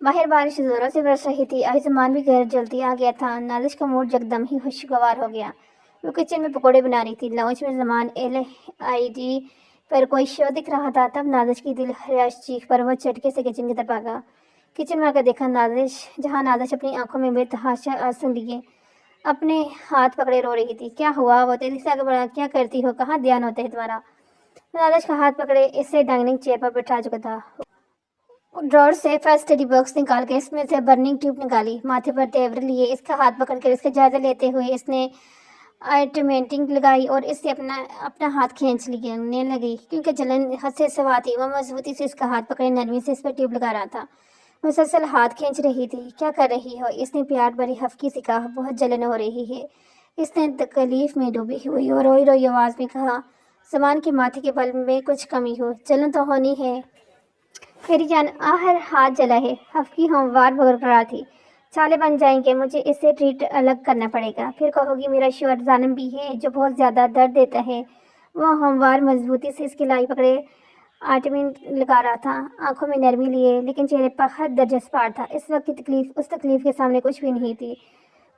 باہر بارش زوروں سے برس رہی تھی۔ آسمان بھی غیر جلدی آ گیا تھا۔ نازش کا موڈ یکدم ہی خوشگوار ہو گیا۔ وہ کچن میں پکوڑے بنا رہی تھی۔ لاؤنج میں زمان LED پر کوئی شو دکھ رہا تھا۔ تب نازش کی دل خراش چیخ پر وہ چٹکے سے کچن کی طرف بھاگا۔ کچن میں آ کر دیکھا جہاں نازش اپنی آنکھوں میں بے تحاشا آنسو لیے اپنے ہاتھ پکڑے رو رہی تھی۔ کیا ہوا؟ وہ تیزی سے آگے بڑھا۔ کیا کرتی ہو؟ کہاں دھیان ہوتا ہے تمہارا؟ نازش کا ہاتھ پکڑے اسے ڈائننگ چیئر پر بٹھا چکا تھا۔ ڈراور سے فرسٹ ایڈ باکس نکال کے اس میں سے برننگ ٹیوب نکالی۔ ماتھے پر تیور لیے اس کا ہاتھ پکڑ کر اس کا جائزہ لیتے ہوئے اس نے آئنٹمنٹ لگائی اور اس سے اپنا ہاتھ کھینچ لینے لگی کیونکہ جلن حد سے سوا تھی۔ وہ مضبوطی سے اس کا ہاتھ پکڑے نرمی سے اس پر ٹیوب لگا رہا تھا۔ مسلسل ہاتھ کھینچ رہی تھی۔ کیا کر رہی ہو؟ اس نے پیار بھری ہفکی سے کہا۔ بہت جلن ہو رہی ہے، اس نے تکلیف میں ڈوبی ہوئی اور روئی روئی آواز میں کہا۔ زمان کے ماتھے کے بل میں کچھ کمی ہو؟ جلن تو ہونی ہے میری جان، آخر ہاتھ جلا ہے۔ ہفکی ہموار برقرار تھی۔ چھالے بن جائیں گے، مجھے اس سے ٹریٹ الگ کرنا پڑے گا۔ پھر کہو گی میرا شوہر ظالم بھی ہے جو بہت زیادہ درد دیتا ہے۔ وہ ہموار مضبوطی سے اس کی لائی پکڑے آئنٹمنٹ لگا رہا تھا، آنکھوں میں نرمی لیے لیکن چہرے پر حد درجہ اسپاٹ تھا۔ اس وقت کی تکلیف اس تکلیف کے سامنے کچھ بھی نہیں تھی۔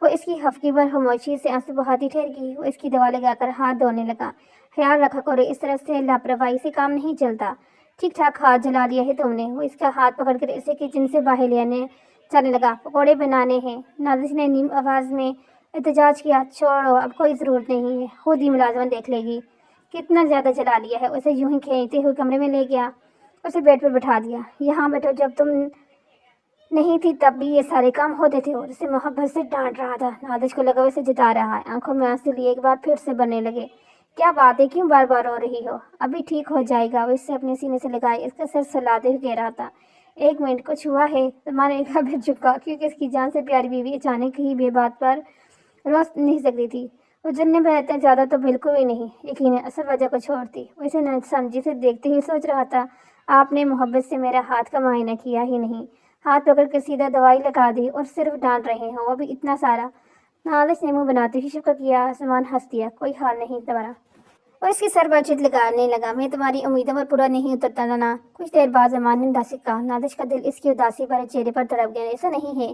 وہ اس کی ہفکی پر خاموشی سے آنسو بہاتی ٹھہر گئی۔ وہ اس کی دوا لگا کر ہاتھ دھونے لگا۔ خیال رکھا کرو، اس طرح سے لاپرواہی سے کام نہیں چلتا۔ ٹھیک ٹھاک ہاتھ جلا لیا ہے تم نے۔ وہ اس کا ہاتھ پکڑ کر اسے کچن سے باہر لینے جانے لگا۔ پکوڑے بنانے ہیں، نازش نے نیم آواز میں احتجاج کیا۔ چھوڑو، اب کوئی ضرورت نہیں ہے، خود ہی ملازمت دیکھ لے گی۔ کتنا زیادہ جلا لیا ہے؟ اسے یوں ہی کھینچتے ہوئے کمرے میں لے گیا، اسے بیڈ پر بٹھا دیا۔ یہاں بیٹھو، جب تم نہیں تھی تب بھی یہ سارے کام ہوتے تھے، اور اسے محبت سے ڈانٹ رہا تھا۔ نازش کو لگا وہ اسے جتا رہا ہے۔ آنکھوں میں آنسو لیے ایک بار پھر سے بننے لگے۔ کیا بات ہے، کیوں بار بار رو رہی ہو؟ ابھی ٹھیک ہو جائے گا۔ وہ اس سے اپنے سینے سے لگائے اس کا سر سلاتے ہوئے کہہ رہا تھا۔ ایک منٹ، کچھ ہوا ہے؟ زمان ایک بار جھکا کیونکہ اس کی جان سے پیاری بیوی اچانک ہی بے بات پر رو نہیں سکتی تھی۔ وہ جلنے میں اتنا زیادہ تو بالکل بھی نہیں، یقیناً اصل وجہ کچھ اور تھی۔ وہ اسے ناسمجھی سے دیکھتے ہوئے سوچ رہا تھا، آپ نے محبت سے میرا ہاتھ کا معائنہ کیا ہی نہیں، ہاتھ پکڑ کر سیدھا دوائی لگا دی اور صرف ڈانٹ رہے ہو، وہ بھی اتنا سارا۔ نازش نے منہ بناتے ہی شکر کیا۔ زمان ہنس دیا۔ کوئی حال نہیں تمہارا؟ وہ اس کے سر پر چت لگانے لگا۔ میں تمہاری امیدوں پر پورا نہیں اترتا نا۔ کچھ دیر بعد زمان نے اداسی کہا۔ نازش کا دل اس کی اداسی بھرے چہرے پر تڑپ گیا۔ ایسا نہیں ہے،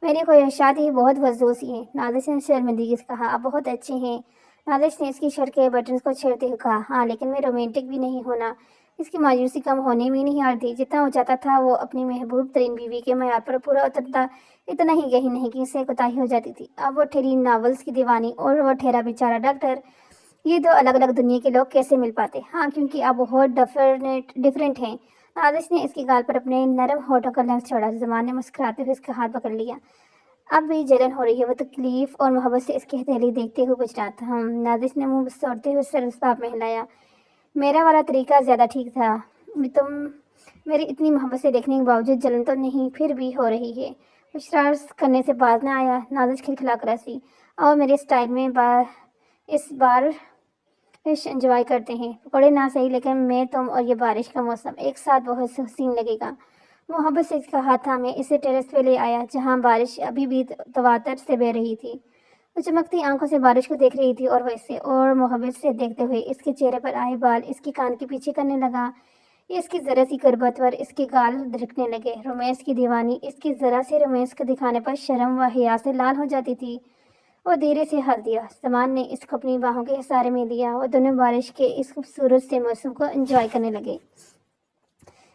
میری خواہشات ہی بہت فضول سی ہیں۔ نازش نے شرمندگی سے کہا۔ آپ بہت اچھے ہیں۔ نازش نے اس کی شرٹ کے بٹنز کو چھیڑتے ہوئے کہا۔ ہاں، لیکن میں رومانٹک بھی نہیں ہونا۔ اس کی مایوسی کم ہونے میں نہیں آ رہی تھی۔ جتنا وہ چاہتا تھا وہ اپنی محبوب ترین بیوی کے معیار پر پورا اترتا، اتنا ہی یہی نہیں کہ اس سے کوتاہی ہو جاتی تھی۔ اب وہ ٹھہری ناولز کی دیوانی اور وہ ٹھہرا بیچارہ ڈاکٹر، یہ دو الگ الگ دنیا کے لوگ کیسے مل پاتے؟ ہاں، کیونکہ آپ بہت ڈفرینٹ ہیں۔ نازش نے اس کی گال پر اپنے نرم ہونٹوں کا لمس چھوڑا۔ زمان نے مسکراتے ہوئے اس کا ہاتھ پکڑ لیا۔ اب بھی جلن ہو رہی ہے؟ وہ تکلیف اور محبت سے اس کی ہتھیلی دیکھتے ہوئے پوچھ رہا تھا۔ نازش نے منہ سوڑتے ہوئے سر اسباب میں ہلایا۔ میرا والا طریقہ زیادہ ٹھیک تھا۔ تم میری اتنی محبت سے دیکھنے کے باوجود جلن تو نہیں پھر بھی ہو رہی ہے؟ وہ شرارت کرنے سے باز نہ آیا۔ نازش کھلکھلا کر ہنسی۔ اور میرے اسٹائل میں اس بار انجوائے کرتے ہیں۔ پکوڑے نہ صحیح، لیکن میں، تم اور یہ بارش کا موسم ایک ساتھ بہت حسین لگے گا۔ محبت سے اس کا ہاتھ تھامے اسے ٹیرس پہ لے آیا جہاں بارش ابھی بھی تواتر سے بہہ رہی تھی۔ وہ چمکتی آنکھوں سے بارش کو دیکھ رہی تھی اور وہ اسے اور محبت سے دیکھتے ہوئے اس کے چہرے پر آئے بال اس کی کان کے پیچھے کرنے لگا۔ اس کی ذرا سی قربت پر اس کے گال دھڑکنے لگے۔ رومانس کی دیوانی اس کی ذرا سے رومانس کو دکھانے پر شرم و حیا سے لال ہو جاتی تھی۔ وہ دھیرے سے ہنس دیا۔ زمان نے اس کو اپنی باہوں کے سہارے میں لیا۔ وہ دونوں بارش کے اس خوبصورت سے موسم کو انجوائے کرنے لگے۔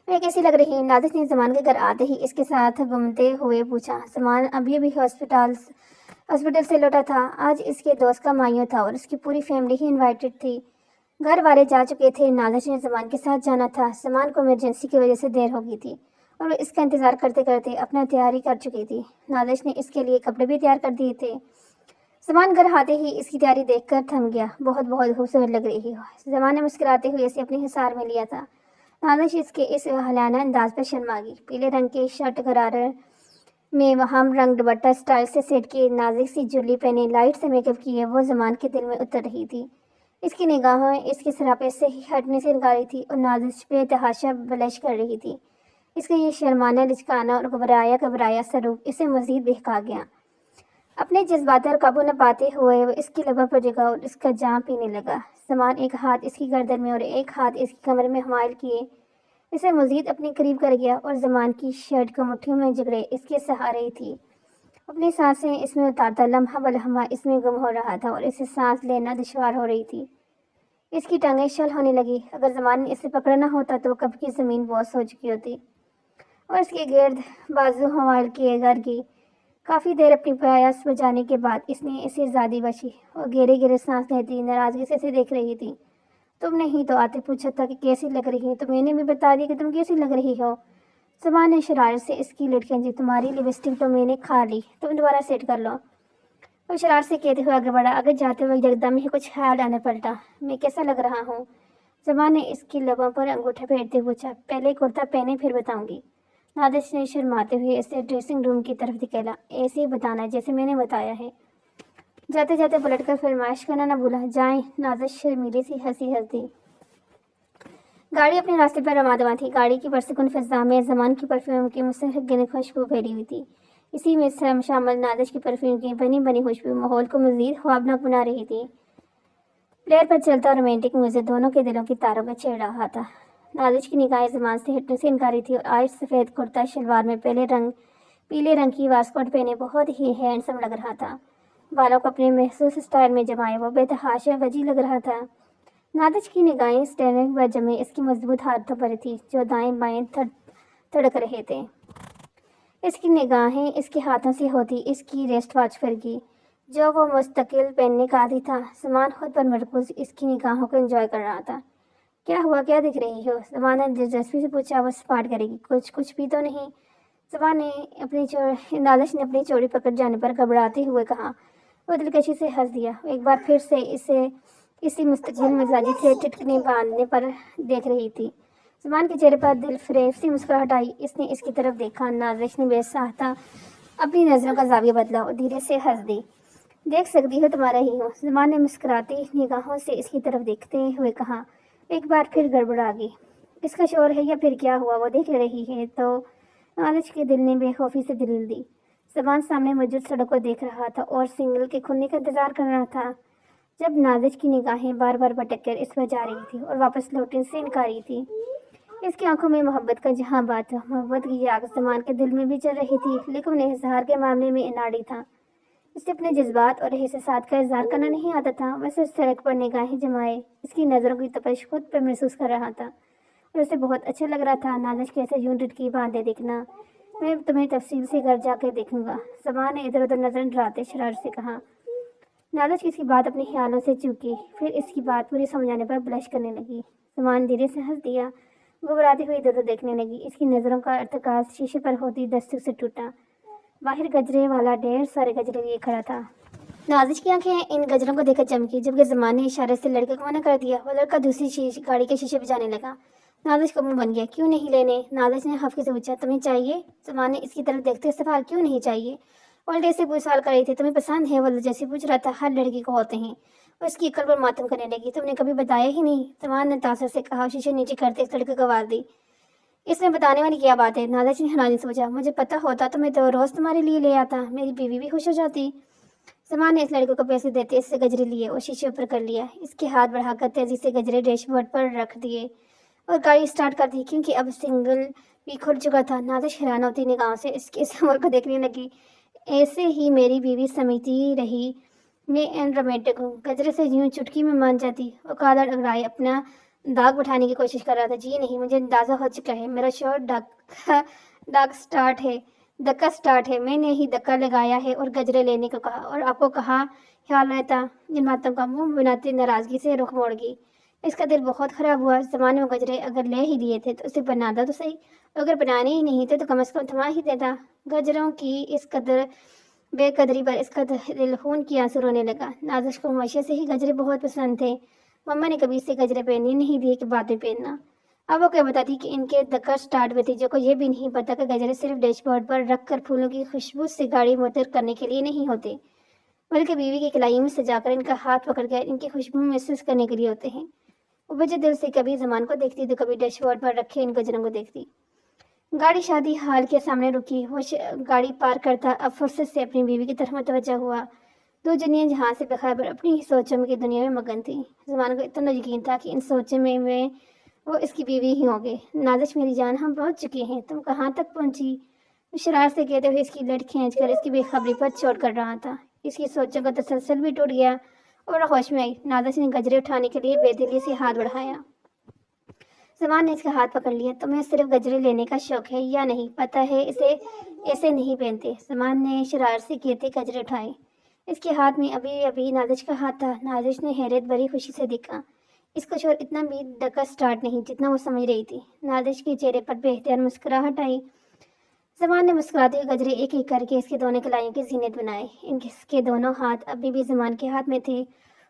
میں کیسی لگ رہی؟ نازش نے زمان کے گھر آتے ہی اس کے ساتھ گھومتے ہوئے پوچھا۔ زمان ابھی ہاسپٹل سے لوٹا تھا۔ آج اس کے دوست کا معیوں تھا اور اس کی پوری فیملی ہی انوائٹڈ تھی۔ گھر والے جا چکے تھے۔ نازش نے زمان کے ساتھ جانا تھا۔ زمان کو ایمرجنسی کی وجہ سے دیر ہو گئی تھی اور وہ اس کا انتظار کرتے کرتے اپنا تیاری کر چکی تھی۔ نازش نے اس کے لیے کپڑے بھی تیار کر دیے تھے۔ زمان گھر آتے ہی اس کی تیاری دیکھ کر تھم گیا۔ بہت بہت خوبصورت لگ رہی ہو۔ زمان نے مسکراتے ہوئے اسے اپنے حصار میں لیا تھا۔ نازش اس کے اس اہلانہ انداز پر شرما گئی۔ پیلے رنگ کے شرٹ غرارے میں ہم رنگ دوپٹہ اسٹائل سے سیٹ کیے، نازک سی جولی پہنے، لائٹ سے میک اپ کیے، وہ زمان کے دل میں اتر رہی تھی۔ اس کی نگاہیں اس کے سراپے سے ہی ہٹنے سے انکاری تھی اور نازش بے تحاشا بلش کر رہی تھی۔ اس کا یہ شرمانہ، لچکانا اور گھبرایا سلوک اسے مزید بہکا گیا۔ اپنے جذبات پر قابو نہ پاتے ہوئے وہ اس کی لبوں پر جگا اور اس کا جام پینے لگا۔ زمان ایک ہاتھ اس کی گردن میں اور ایک ہاتھ اس کی کمر میں حمائل کیے اسے مزید اپنے قریب کر گیا اور زمان کی شرٹ کو مٹھیوں میں جگڑے اس کے سہارے تھی. اپنی سانسیں اس میں اتارتا لمحہ بلمحہ اس میں گم ہو رہا تھا اور اسے سانس لینا دشوار ہو رہی تھی. اس کی ٹانگیں شل ہونے لگی. اگر زمان نے اسے پکڑا نہ ہوتا تو وہ کب کی زمین بوس ہو چکی ہوتی اور اس کے گرد بازو حوال کیے گر گئی. کافی دیر اپنی پیاس بجانے کے بعد اس نے اسے زیادہ بچی اور گہرے گہرے سانس لیتی ناراضگی سے اسے دیکھ رہی تھی. تم نے ہی تو آتے پوچھا تھا کہ کیسی لگ رہی ہے, تو میں نے بھی بتا دیا کہ تم کیسی لگ رہی ہو. زمان نے شرارت سے اس کی لٹکیں جی. تمہاری لپسٹک تو میں نے کھا لی, تم دوبارہ سیٹ کر لو. وہ شرارت سے کہتے ہوئے آگے بڑھا. آگے جاتے ہوئے یکدم ہی کچھ خیال آنے پلٹا. میں کیسا لگ رہا ہوں؟ زمان نے اس کی لبوں پر انگوٹھا پھیرتے پوچھا. پہلے کرتا پہنے پھر بتاؤں گی. نادش نے شرماتے ہوئے اسے ڈریسنگ روم کی طرف دھکیلا. ایسے ہی بتانا جیسے میں نے بتایا ہے. جاتے جاتے پلٹ کر فرمائش کرنا نہ بھولا. جائیں. نادش شرمیلی سی ہنسی ہنس دی. گاڑی اپنے راستے پر رواں دواں تھی. گاڑی کی پرسکون فضا میں زمان کی پرفیوم کی مسحرک خوشبو پھیلی ہوئی تھی. اسی میں شامل نادش کی پرفیوم کی بنی بنی خوشبو ماحول کو مزید خوابناک بنا رہی تھی. پلیئر پر چلتا رومانٹک میوزک دونوں کے دلوں کی تاروں کو چھیڑ رہا تھا. نادش کی نگاہیں زمان سے ہٹنے سے انکاری تھی اور آج سفید کرتا شلوار میں پیلے رنگ کی واسکوٹ پہنے بہت ہی ہینڈسم لگ رہا تھا. بالوں کو اپنے محسوس سٹائل میں جمائے وہ بے تحاشا وجی لگ رہا تھا. نادش کی نگاہیں اسٹیئرنگ پر جمے اس کی مضبوط ہاتھوں پر تھی جو دائیں بائیں تڑک رہے تھے. اس کی نگاہیں اس کے ہاتھوں سے ہوتی اس کی ریسٹ واچ پر کی جو وہ مستقل پہننے کا عادی تھا. زمان خود پر مرکوز اس کی نگاہوں کو انجوائے کر رہا تھا. کیا ہوا, کیا دیکھ رہی ہو؟ زمان نے دلچسپی سے پوچھا. وہ سپاٹ کرے گی. کچھ بھی تو نہیں. نادش نے اپنی چوڑی پکڑ جانے پر گھبراتے ہوئے کہا. وہ دلکشی سے ہنس دیا. ایک بار پھر سے اسے اسی مستقل مزاجی سے ٹٹکنے باندھنے پر دیکھ رہی تھی. زمان کے چہرے پر دل فریب سی مسکراہٹ آئی. اس نے اس کی طرف دیکھا. نادش نے بے ساختہ اپنی نظروں کا زاویہ بدلا اور دھیرے سے ہنس دی. دیکھ سکتی ہو, تمہارا ہی ہوں. زمان نے مسکراتی نگاہوں سے اس کی طرف دیکھتے ہوئے کہا. ایک بار پھر گڑبڑا گئی. اس کا شور ہے یا پھر کیا ہوا؟ وہ دیکھ رہی ہے تو. نادش کے دل نے بے خوفی سے دلیل دی. زمان سامنے موجود سڑک کو دیکھ رہا تھا اور سگنل کے کھلنے کا انتظار کر رہا تھا. جب نادش کی نگاہیں بار بار بھٹک کر اس پر جا رہی تھی اور واپس لوٹنے سے انکاری تھی. اس کی آنکھوں میں محبت کا جہاں بات تھا. محبت کی آگ زمان کے دل میں بھی چل رہی تھی لیکن انہیں اظہار کے معاملے میں اناڑی تھا. اسے اپنے جذبات اور احساسات کا اظہار کرنا نہیں آتا تھا. ویسے سڑک پر نگاہیں جمائے اس کی نظروں کی تپش خود پر محسوس کر رہا تھا اور اسے بہت اچھا لگ رہا تھا. نادش کیسے یوں ٹٹکی باندھے دیکھنا. میں تمہیں تفصیل سے گھر جا کے دیکھوں گا. زمان نے ادھر ادھر نظر ڈراتے شرارت سے کہا. نادش اس کی بات اپنے خیالوں سے چوکی. پھر اس کی بات پوری سمجھانے پر بلش کرنے لگی. زمان دھیرے سے ہنس دیا. گھبراتی ہوئی ادھر ادھر دیکھنے لگی. اس کی نظروں کا ارتکاز شیشے پر ہوتی دستک سے ٹوٹا. باہر گجرے والا ڈھیر سارے گجرے لیے کھڑا تھا. نادش کی آنکھیں ان گجروں کو دیکھ کر چمکی جبکہ زمان نے اشارے سے لڑکے کو منع کر دیا. وہ لڑکا دوسری گاڑی کے شیشے بجانے لگا. نادش کا منہ بن گیا. کیوں نہیں لینے؟ نادش نے خفگی سے پوچھا. تمہیں چاہیے؟ زمان نے اس کی طرف دیکھتے سوال. کیوں نہیں چاہیے؟ الٹے سے پوچھ سوال کر رہی تھی. تمہیں پسند ہے؟ وہ جیسے پوچھ رہا تھا ہر لڑکی کو ہوتے ہیں. وہ اس کی عقل پر ماتم کرنے لگی. تم نے کبھی بتایا ہی نہیں. زمان نے تاثر سے کہا. شیشے نیچے کرتے اس لڑکے کو آواز دی. اس میں بتانے والی کیا بات ہے؟ نادش نے حیرانی سے پوچھا. مجھے پتا ہوتا تو میں تو روز تمہارے لیے لے آتا. میری بیوی بھی خوش ہو جاتی. زمان نے اس لڑکے کو پیسے دیتے اس سے گجرے لیے اور شیشے اوپر کر لیا. اس کے ہاتھ بڑھا کر تیزی سے گجرے ڈیش بورڈ پر رکھ دیے اور گاڑی اسٹارٹ کر دی کیونکہ اب سگنل بھی کھل چکا تھا. نادش حیران ہوتی نگاہوں سے اس کے عمر کو دیکھنے لگی. ایسے ہی میری بیوی سمجھتی رہی میں ان رومانٹک ہوں. گجرے سے یوں چٹکی میں مان جاتی. وہ کادر اگڑائے اپنا داغ بٹھانے کی کوشش کر رہا تھا. جی نہیں, مجھے اندازہ ہو چکا ہے. میرا شور دکا سٹارٹ ہے. میں نے ہی دکا لگایا ہے اور گجرے لینے کو کہا اور آپ کو کہا خیال رہتا. جن باتوں کا منہ بناتے ناراضگی سے رخ موڑ گئی. اس کا دل بہت خراب ہوا. زمان میں گجرے اگر لے ہی لیے تھے تو اسے بنا دو تو صحیح. اگر بنانے ہی نہیں تھے تو کم از کم تھما ہی دیتا. گجروں کی اس قدر بے قدری پر اس کا دل خون کی آنسو رونے لگا. نادش کو ہمیشہ سے ہی گجرے بہت پسند تھے. مما نے کبھی اسے گجرے پہننے نہیں دیے کہ بعد میں پہننا. اب وہ کیا بتاتی کہ ان کے دکا سٹارٹ بتیجے کو یہ بھی نہیں پتا کہ گجرے صرف ڈیش بورڈ پر رکھ کر پھولوں کی خوشبو سے گاڑی موتر کرنے کے لیے نہیں ہوتے بلکہ بیوی کی کلائی میں سجا کر ان کا ہاتھ پکڑ کر ان کی خوشبو محسوس کرنے کے لیے ہوتے ہیں. وہ بجے دل سے کبھی زمان کو دیکھتی تو کبھی ڈیش بورڈ پر رکھے ان گجروں کو دیکھتی. گاڑی شادی ہال کے سامنے رکی. وہ گاڑی پار کرتا اب فرصت سے اپنی بیوی کی طرف متوجہ ہوا. دو جنیاں جہاں سے بخبر اپنی ہی سوچوں کی دنیا میں مگن تھی. زمان کو اتنا یقین تھا کہ ان سوچوں میں وہ اس کی بیوی ہی ہوں گے۔ نازش میری جان، ہم پہنچ چکے ہیں، تم کہاں تک پہنچی؟ وہ شرارت سے کہتے ہوئے اس کی لٹ کھینچ کر اس کی بے خبری پر چوٹ کر رہا تھا۔ اس کی سوچوں کا تسلسل بھی ٹوٹ گیا اور ہوش میں آئی۔ نازش نے گجرے اٹھانے کے لیے بے دلی سے ہاتھ بڑھایا۔ زمان نے اس کا ہاتھ پکڑ لیا۔ تمہیں صرف گجرے لینے کا شوق ہے یا نہیں؟ پتہ ہے اسے ایسے نہیں پہنتے۔ زمان نے شرارت سے کہتے گجرے اٹھائے۔ اس کے ہاتھ میں ابھی نازش کا ہاتھ تھا۔ نازش نے حیرت بھری خوشی سے دیکھا۔ اس کو شور اتنا بھی ڈکا سٹارٹ نہیں جتنا وہ سمجھ رہی تھی۔ نازش کے چہرے پر بے اختیار مسکراہٹ آئی۔ زمان نے مسکراتے ہوئے گجرے ایک ایک کر کے اس کے دونوں کلائیوں کی زینت بنائے۔ اس کے دونوں ہاتھ ابھی بھی زمان کے ہاتھ میں تھے۔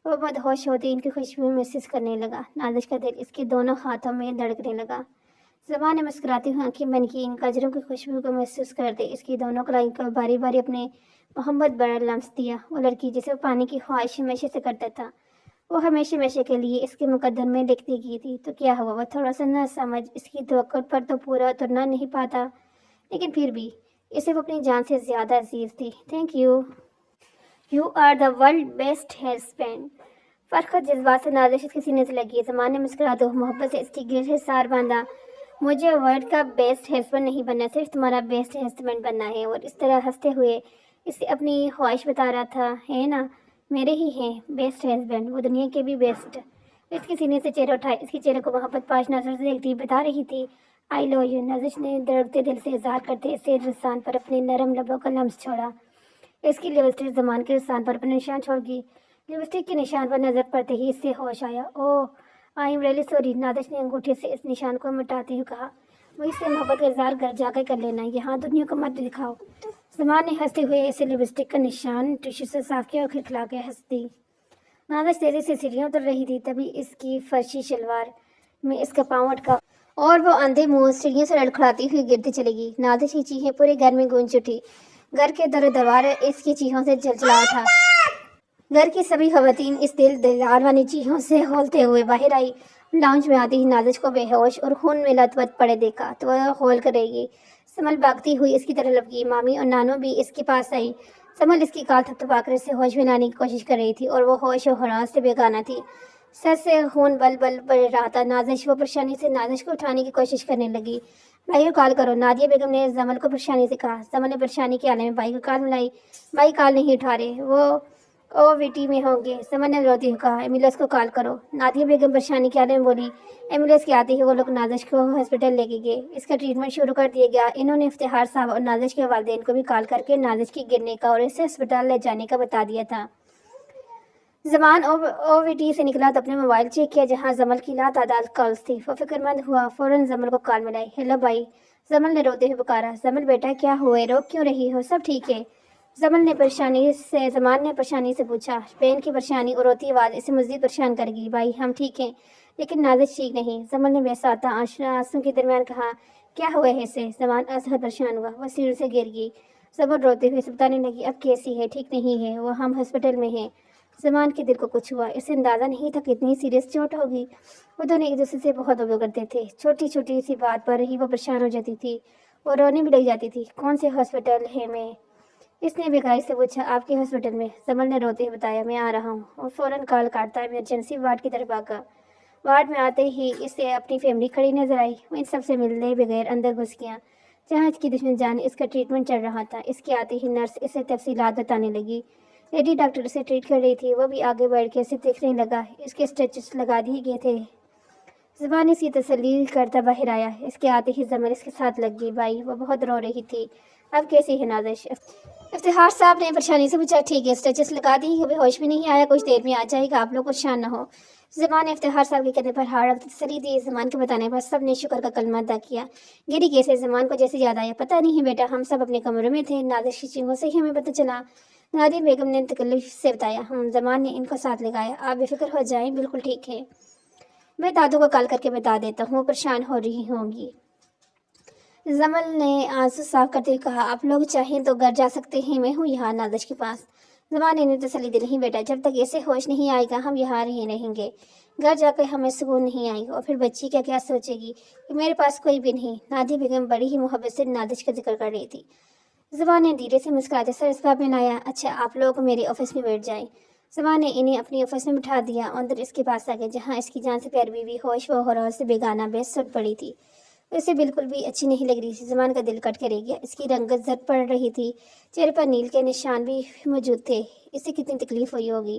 وہ مدہوش ہوتے ان کی خوشبو محسوس کرنے لگا۔ نازش کا دل اس کے دونوں ہاتھوں میں دھڑکنے لگا۔ زمان نے مسکراتے ہوئے آنکھیں بند کی۔ ان گجروں کی خوشبو کو محسوس کرتے اس کی دونوں کلائیوں کو باری باری اپنے محبت بڑا لمس دیا۔ وہ لڑکی جسے وہ پانی کی خواہش ہمیشہ سے کرتا تھا، وہ ہمیشہ کے لیے اس کے مقدر میں لکھتی گئی تھی۔ تو کیا ہوا؟ وہ تھوڑا سا نہ سمجھ اس کی توقع پر تو پورا اترنا نہیں پاتا، لیکن پھر بھی اسے وہ اپنی جان سے زیادہ عزیز تھی۔ Thank you, you are the world best husband. فرخت جذبات سے نازش اس کے سینے سے لگی۔ زمان نے مسکراتے ہوئے محبت سے اس کی گرہ سار باندھا۔ مجھے ورلڈ کا بیسٹ ہسبینڈ نہیں بننا، صرف تمہارا بیسٹ ہسبینڈ بننا ہے۔ اور اس طرح ہنستے ہوئے اسے اپنی خواہش بتا رہا تھا، ہے نا، میرے ہی ہیں بیسٹ ہسبینڈ، وہ دنیا کے بھی بیسٹ۔ اس کے سینے سے چہرہ اٹھائے، اس کے چہرے کو محبت پاش نظر سے دیکھتی بتا رہی تھی، آئی لو یو۔ نازش نے دھڑکتے دل سے اظہار کرتے اسے رسان پر اپنے نرم لبوں کا لمس چھوڑا۔ اس کی لپسٹک زمان کے رسان پر اپنے نشان چھوڑ گئی۔ لپسٹک کے نشان پر نظر پڑتے ہی اس سے ہوش آیا۔ اوہ، آئی ایم ریئلی سوری۔ نازش نے انگوٹھے سے اس نشان کو مٹاتے ہوئے کہا، وہ اس سے محبت کا اظہار گھر جا کر لینا، یہاں دنیا کو مت دکھاؤ۔ زمان نے ہنستے ہوئے اسے لپسٹک کا نشان ٹشو سے صاف کیا اور کھلکھلا کے ہنس دی۔ نازش تیزی سے سیڑھیاں اتر رہی تھی، تبھی اس کی فرشی شلوار میں اس کا پاؤں اٹکا اور وہ اندھے منہ سیڑھیوں سے لڑکھڑاتی ہوئی گرتی چلی گئی۔ نازش کی چیخیں پورے گھر میں گونج اٹھی۔ گھر کے در و دیوار اس کی چیخوں سے جھلجھلا اٹھا۔ گھر کی سبھی خواتین اس دل دہلان والی چیخوں سے ہولتے ہوئے باہر آئی۔ لاؤنج میں آتی ہی نازش کو بے ہوش اور خون میں لت پت پڑے دیکھا تو وہ ہول کر رہ گئی۔ سمل بھاگتی ہوئی اس کی طرف لپکی۔ مامی اور نانو بھی اس کے پاس آئی۔ سمل اس کی کال تھپتھپا کر اسے ہوش میں لانے کی کوشش کر رہی تھی اور وہ ہوش و ہراس سے بیگانہ تھی۔ سر سے خون بل بل بڑھ رہا تھا۔ نازش وہ پریشانی سے نازش کو اٹھانے کی کوشش کرنے لگی۔ بھائی کو کال کرو، نادیہ بیگم نے زمل کو پریشانی سے کہا۔ زمل نے پریشانی کے عالم میں بھائی کو کال ملائی۔ بھائی کال نہیں اٹھا رہے، وہ او وی ٹی میں ہوں گے۔ زمل نے روتے ہوئے کہا، ایمبولینس کو کال کرو۔ نادیہ بیگم پریشانی کے عالم میں بولی۔ ایمبولینس کے آتے ہی وہ لوگ نازش کو ہاسپٹل لے کے گئے۔ اس کا ٹریٹمنٹ شروع کر دیا گیا۔ انہوں نے افتخار صاحب اور نازش کے والدین کو بھی کال کر کے نازش کی گرنے کا اور اسے ہسپتال لے جانے کا بتا دیا تھا۔ زمان او وی ٹی سے نکلا تو اپنے موبائل چیک کیا جہاں زمل کی لاتعداد کالز تھی۔ وہ فکر مند ہوا، فوراً زمل کو کال ملائی۔ ہیلو بھائی، زمل نے روتے ہوئے پکارا۔ زمل بیٹا کیا ہوئے، رو کیوں رہی ہو؟ سب ٹھیک ہے؟ زمان نے پریشانی سے پوچھا۔ بہن کی پریشانی اور روتی آواز اسے مزید پریشان کر گئی۔ بھائی ہم ٹھیک ہیں، لیکن نازش ٹھیک نہیں۔ زمل نے بےساختہ آنسوں کے درمیان کہا، کیا ہوا ہے اسے؟ زمان ازحد پریشان ہوا، وہ سیڑھی سے گر گئی۔ زمل روتے ہوئے اسے بتانے لگی، اب کیسی ہے؟ ٹھیک نہیں ہے، وہ ہم ہسپتال میں ہیں۔ زمان کے دل کو کچھ ہوا، اسے اندازہ نہیں تھا کہ اتنی سیریس چوٹ ہوگی۔ وہ دونوں ایک دوسرے سے بہت محبت کرتے تھے۔ چھوٹی چھوٹی سی بات پر ہی وہ پریشان ہو جاتی تھی، وہ رونے بھی لگ جاتی تھی۔ کون سے ہاسپٹل ہے میں؟ اس نے بیقراری سے پوچھا۔ آپ کے ہاسپٹل میں، زمل نے روتے ہوئے بتایا، میں آ رہا ہوں۔ وہ فوراً کال کاٹتا ایمرجنسی وارڈ کی طرف بھاگا۔ وارڈ میں آتے ہی اسے اپنی فیملی کھڑی نظر آئی۔ وہ ان سب سے ملنے بغیر اندر گھس گیا جہاں اس کی دشمن جان اس کا ٹریٹمنٹ چل رہا تھا۔ اس کے آتے ہی نرس اسے تفصیلات بتانے لگی۔ لیڈی ڈاکٹر اسے ٹریٹ کر رہی تھی، وہ بھی آگے بڑھ کے اسے دیکھنے لگا۔ اس کے اسٹیچز لگا دیے گئے تھے۔ زبان اس کی تسلی کرتا باہر آیا۔ اس کے آتے ہی زمل اس کے ساتھ لگ گئی۔ بھائی، وہ بہت رو رہی تھی۔ اب کیسی ہے نازش؟ افتخار صاحب نے پریشانی سے پوچھا۔ ٹھیک ہے، اسٹیچز لگا دی، ابھی ہوش بھی نہیں آیا، کچھ دیر میں آ جائے گا، آپ لوگ پریشان نہ ہو۔ زمان نے افتخار صاحب کے کندھے پر ہاتھ رکھ تسلی دی۔ زمان کے بتانے پر سب نے شکر کا کلمہ ادا کیا۔ گری کیسے؟ زمان کو جیسے یاد آیا، پتہ نہیں بیٹا، ہم سب اپنے کمرے میں تھے، نازش کی چیخوں سے ہی ہمیں پتہ چلا۔ نادیہ بیگم نے تکلف سے بتایا۔ زمان نے ان کو ساتھ لگایا۔ آپ بے فکر ہو جائیں، بالکل ٹھیک ہے، میں دادو کو کال کر کے بتا دیتا ہوں، وہ پریشان ہو رہی ہوں گی۔ زمل نے آنسو صاف کرتے ہوئے کہا، آپ لوگ چاہیں تو گھر جا سکتے ہیں، میں ہوں یہاں نازش کے پاس۔ زمان نے انہیں تسلی دی، نہیں بیٹا، جب تک ایسے ہوش نہیں آئے گا ہم یہاں رہیں گے، گھر جا کے ہمیں سکون نہیں آئے گا، اور پھر بچی کیا سوچے گی کہ میرے پاس کوئی بھی نہیں۔ نادیہ بیگم بڑی ہی محبت سے نازش کا ذکر کر رہی تھی۔ زبان نے دھیرے سے مسکراتے سر اس بات میں لایا، اچھا آپ لوگ میرے آفس میں بیٹھ جائیں، زمان نے انہیں اپنی آفس میں بٹھا دیا اور اندر اس کے پاس آ گئے جہاں اس کی جان سے پیاری بیوی ہوش و حواس سے بیگانہ بے سٹ پڑی تھی۔ اسے بالکل بھی اچھی نہیں لگ رہی تھی۔ زمان کا دل کٹ کر رہ گیا۔ اس کی رنگت زرد پڑ رہی تھی، چہرے پر نیل کے نشان بھی موجود تھے۔ اسے کتنی تکلیف ہوئی ہوگی۔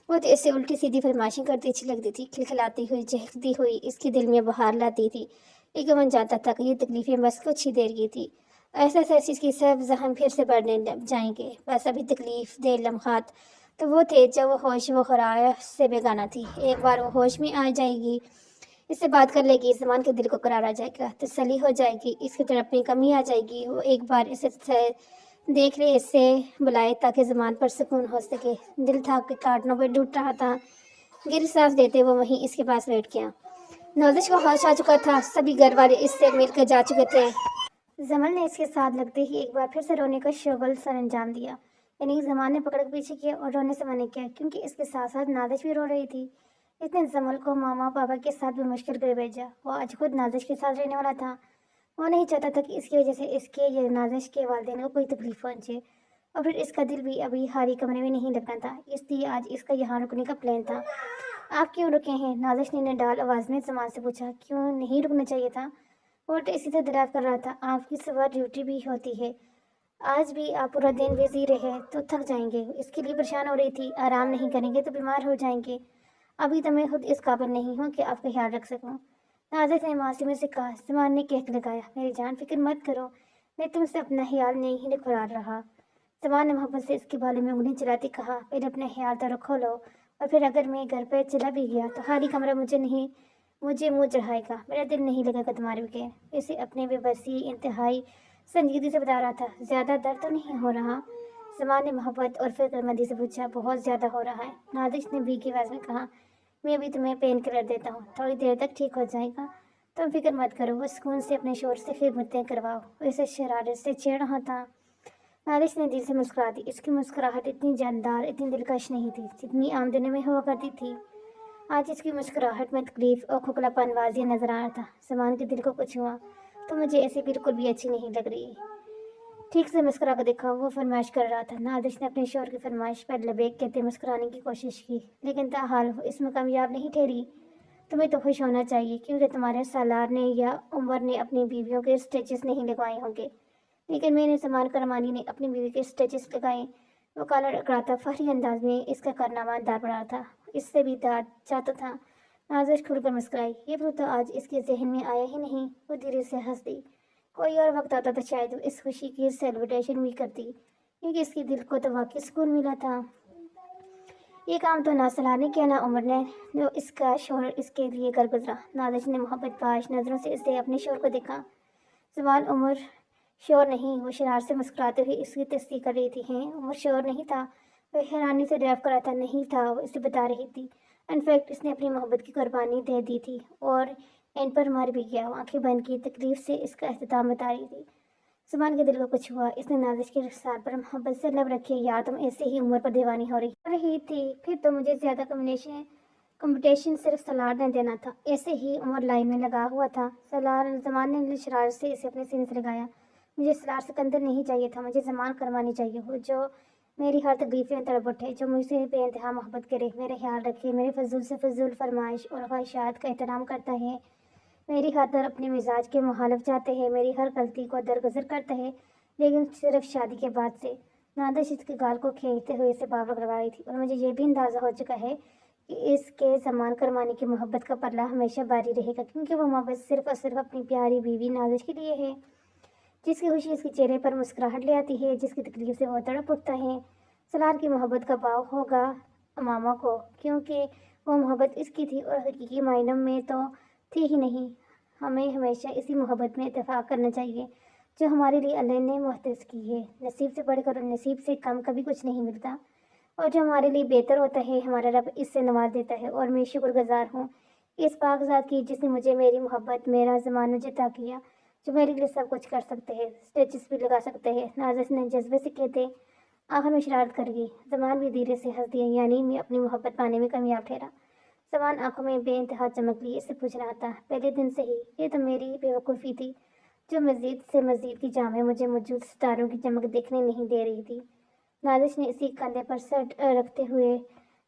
وہ تو اسے الٹی سیدھی فرمائشیں کرتی اچھی لگتی تھی، کھلکھلاتی ہوئی چہکتی ہوئی اس کے دل میں بہار لاتی تھی۔ لیکن وہ جانتا تھا کہ یہ تکلیفیں بس کچھ ہی دیر کی تھی۔ ایسا اس کی سب زخم پھر سے بڑھنے لگ جائیں گے۔ بس ابھی تکلیف دہ لمحات تو وہ تھے جب وہ ہوش و خراش سے بیگانہ تھی۔ ایک بار وہ ہوش میں آ جائے گی، اس سے بات کر لے گی، زمان کے دل کو قرار آ جائے گا، تسلی ہو جائے گی، اس کی تڑپ میں کمی آ جائے گی۔ وہ ایک بار اسے دیکھ لے، اس سے بلائے تاکہ زمان پر سکون ہو سکے۔ دل تھا کہ کاٹنوں پہ ٹوٹ رہا تھا۔ گر سانس دیتے وہ وہیں اس کے پاس بیٹھ گیا۔ نازش کو ہوش آ چکا تھا، سبھی گھر والے اس سے مل کر جا چکے تھے۔ زمل نے اس کے ساتھ لگتے ہی ایک بار پھر سے رونے کا شغل سر انجام دیا، یعنی زمان نے پکڑ کے پیچھے کیا اور رونے سے منع کیا، کیونکہ اس کے ساتھ ساتھ نازش بھی رو رہی تھی۔ اس نے زمل کو ماما پاپا کے ساتھ بھی مشکل کر بھیجا۔ وہ آج خود نازش کے ساتھ رہنے والا تھا۔ وہ نہیں چاہتا تھا کہ اس کی وجہ سے اس کے یا نازش کے والدین کو کوئی تکلیف پہنچے، اور پھر اس کا دل بھی ابھی ہاری کمرے میں نہیں لگنا تھا، اس لیے آج اس کا یہاں رکنے کا پلان تھا۔ آپ کیوں رکے ہیں؟ نازش نے نڈال آواز میں زمان سے پوچھا۔ کیوں نہیں رکنا چاہیے تھا؟ وہ تو اسی سے دریافت کر رہا تھا۔ آپ کی صبح ڈیوٹی بھی ہوتی ہے، آج بھی آپ پورا دن بزی رہے تو تھک جائیں گے، اس کے لیے پریشان ہو رہی تھی۔ آرام نہیں کریں گے تو بیمار ہو جائیں گے، ابھی تو میں خود اس قابل نہیں ہوں کہ آپ کا خیال رکھ سکوں۔ نازش نے معصومی سے کہا۔ زمان نے کہہ لگایا، میری جان فکر مت کرو، میں تم سے اپنا خیال نہیں نکھار رہا۔ زمان نے محبت سے اس کے بالوں میں انگلی چلاتی کہا، پہلے اپنا خیال تو رکھو لو، اور پھر اگر میں گھر پہ چلا بھی گیا تو خالی کمرہ مجھے منہ چڑھائے گا، میرا دل نہیں لگے گا تمہارے بغیر۔ اسے اپنے بے بسی انتہائی سنجیدگی سے بتا رہا تھا۔ زیادہ درد تو نہیں ہو رہا؟ زمان نے محبت اور فکر مندی سے پوچھا۔ بہت زیادہ ہو رہا ہے، نازش نے بھیگی آواز میں کہا۔ میں ابھی تمہیں پین کلر دیتا ہوں، تھوڑی دیر تک ٹھیک ہو جائے گا، تم فکر مت کرو۔ وہ سکون سے اپنے شوہر سے خدمتیں کرواؤ، وہ اسے شرارت سے چھیڑ رہا تھا۔ نازش نے دل سے مسکرا دی۔ اس کی مسکراہٹ اتنی جاندار، اتنی دلکش نہیں تھی جتنی عام دنوں میں ہوا کرتی تھی۔ آج اس کی مسکراہٹ میں تکلیف اور کھوکھلا پن واضح نظر آ رہا تھا۔ زمان کے دل کو کچھ ہوا، تو مجھے ایسے بالکل بھی اچھی نہیں لگ رہی۔ ٹھیک سے مسکرا کر دیکھا، وہ فرمائش کر رہا تھا۔ نازش نے اپنے شوہر کی فرمائش پر لبیک کہتے مسکرانے کی کوشش کی، لیکن تاحال وہ اس میں کامیاب نہیں ٹھہری۔ تمہیں تو خوش ہونا چاہیے، کیونکہ تمہارے سالار نے یا عمر نے اپنی بیویوں کے اسٹیچز نہیں لگوائے ہوں گے، لیکن میں نے زمان کرمانی نے اپنی بیوی کے اسٹیچز لگائے۔ وہ کالر اکڑاتا فخری انداز میں اس کا کارنامہ دار پڑا تھا، اس سے بھی داد چاہتا تھا۔ نازش کھل کر مسکرائی، یہ تو آج اس کے ذہن میں آیا ہی نہیں۔ وہ دھیرے سے ہنس دی۔ کوئی اور وقت آتا تو شاید وہ اس خوشی کی سیلیبریشن بھی کرتی، کیونکہ اس کے دل کو تو واقعی سکون ملا تھا۔ یہ کام تو نہ سالار نے کیا نہ عمر نے، جو اس کا شوہر اس کے لیے کر گزرا۔ نازش نے محبت پاش نظروں سے اسے اپنے شوہر کو دیکھا۔ زمان عمر شوہر نہیں، وہ شرارت سے مسکراتے ہوئے اس کی تصدیق کر رہی تھی۔ ہیں، عمر شوہر نہیں تھا؟ وہ حیرانی سے دریافت کر رہا تھا۔ نہیں تھا، وہ اسے بتا رہی تھی۔ انفیکٹ اس نے اپنی محبت کی قربانی دے دی تھی اور اینڈ پر مر بھی گیا۔ وہ آنکھیں بند کی تکلیف سے اس کا اختتام بتا رہی تھی۔ زمان کے دل کو کچھ ہوا، اس نے نازش کے رخسار پر محبت سے لب رکھے۔ یار تم ایسے ہی عمر پر دیوانی ہو رہی تھی، پھر تو مجھے زیادہ کمپٹیشن صرف سالار نے دینا تھا۔ ایسے ہی عمر لائن میں لگا ہوا تھا۔ زمان نے شرارت سے اسے اپنے سینے سے لگایا۔ مجھے سالار سکندر نہیں چاہیے تھا، مجھے زمان کرمانی چاہیے، وہ جو میری ہر تکلیف میں تڑپ اٹھے، جو مجھ سے بے انتہا محبت کرے، میرا خیال رکھے، میرے فضول سے فضول فرمائش اور خواہشات کا احترام کرتا ہے، میری خاطر اپنے مزاج کے مخالف جاتے ہیں، میری ہر غلطی کو درگزر کرتا ہے، لیکن صرف شادی کے بعد سے۔ نازش اس کے گال کو کھینچتے ہوئے اسے پاور کروا رہی تھی، اور مجھے یہ بھی اندازہ ہو چکا ہے کہ اس کے زمان کرمانی کی محبت کا پلہ ہمیشہ باری رہے گا، کیونکہ وہ محبت صرف اور صرف اپنی پیاری بیوی نازش کے لیے ہے، جس کی خوشی اس کے چہرے پر مسکراہٹ لے آتی ہے، جس کی تکلیف سے وہ تڑپ اٹھتا ہے۔ سالار کی محبت کا باؤ ہوگا امامہ کو، کیونکہ وہ محبت اس کی تھی اور حقیقی معنوں میں تو تھی ہی نہیں۔ ہمیں ہمیشہ اسی محبت میں اتفاق کرنا چاہیے جو ہمارے لیے اللہ نے مختص کی ہے۔ نصیب سے بڑھ کر اور نصیب سے کم کبھی کچھ نہیں ملتا، اور جو ہمارے لیے بہتر ہوتا ہے ہمارا رب اس سے نواز دیتا ہے، اور میں شکر گزار ہوں اس پاک ذات کی جس نے مجھے میری محبت میرا زمانہ عطا کیا، جو میرے لیے سب کچھ کر سکتے ہیں، اسٹیچز بھی لگا سکتے ہیں۔ نازش نے جذبے سے کہتے آخر میں شرارت کر گئی۔ زمان بھی دھیرے سے ہنس دیا، یعنی میں اپنی محبت پانے میں کامیاب ٹھہرا۔ زمان آنکھوں میں بے انتہا چمک لی، اس سے پوچھ رہا تھا، پہلے دن سے ہی؟ یہ تو میری بے وقوفی تھی جو مزید سے مزید کی جام میں مجھے موجود ستاروں کی چمک دیکھنے نہیں دے رہی تھی۔ نازش نے اسی کندھے پر سر رکھتے ہوئے